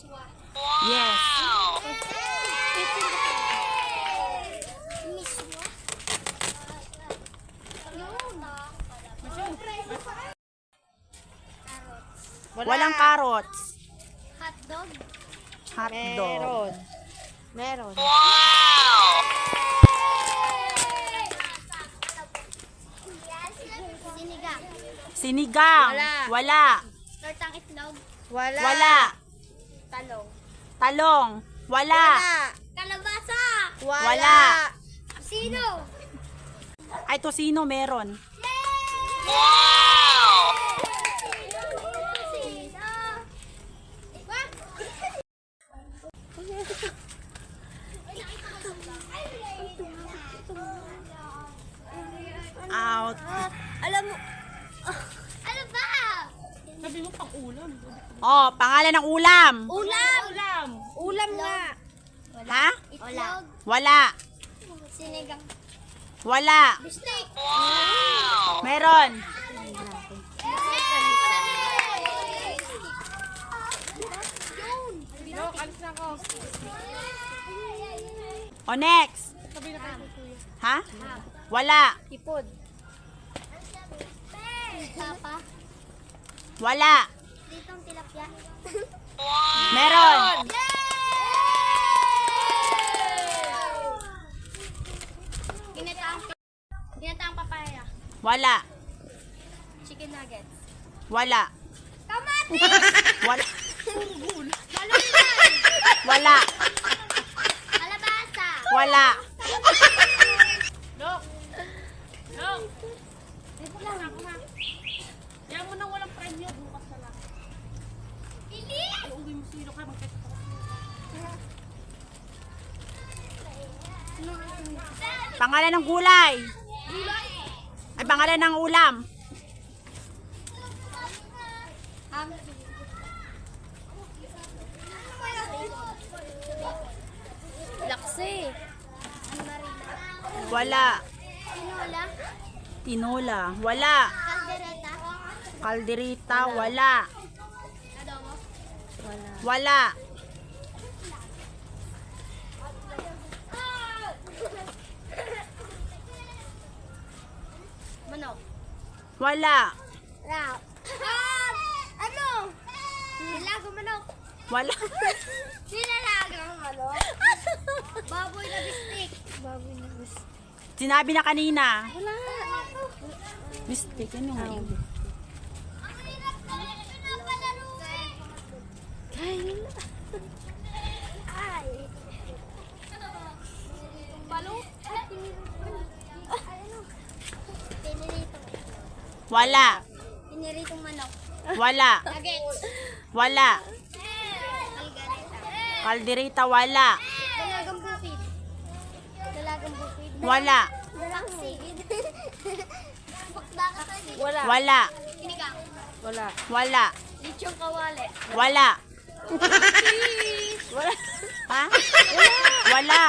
Miswa. Yes. Miswa. Walang carrots. Hotdog. Hotdog. Meron. Sinigang. Sinigang. Wala. Wala. Tortang itlog. Wala. Wala. Talong. Talong. Wala. Kalabasa. Wala. Sino? Ay, tosino meron. Out. Alam mo. Ano ba? Oh, pangalan ng ulam. Ulam. Ulam nga. Ha? Itlog. Wala. Sinigang. Wala. Steak. Meron. O, next. Ha? Wala. Ipod. Papa. Wala. Ditong tilapia. Meron. Ginataang papaya. Wala. Chicken nuggets. Wala. Kamatis! Wala. Balunan! Wala. Kalabasa! Wala. Pili! Pangalan ng gulay. Ay, pangalan ng ulam. Laksi. Wala. Tinola. Tinola. Wala. Caldereta. Kalderita. Wala. Adobo. Wala. Manok. Wala. Rap. Ano? Nilago manok. Wala. Nilalagang manok. Baboy na bistik. Baboy na bistik. Sinabi na kanina. Wala. Mistake. Ano nga yun? Ang hirap na pinapalaro eh. Ay. Balo? Piniritong. Wala. Piniritong manok. Wala. Nuggets. Wala. Algareta. Kalderita. Wala. Dalagang bukid. Dalagang bukid. Wala. Paksi. Bakbakas lagi. Wala. Wala. Sinigang. Wala. Wala. Lichong kawali. Wala. Wala. Ha? Wala.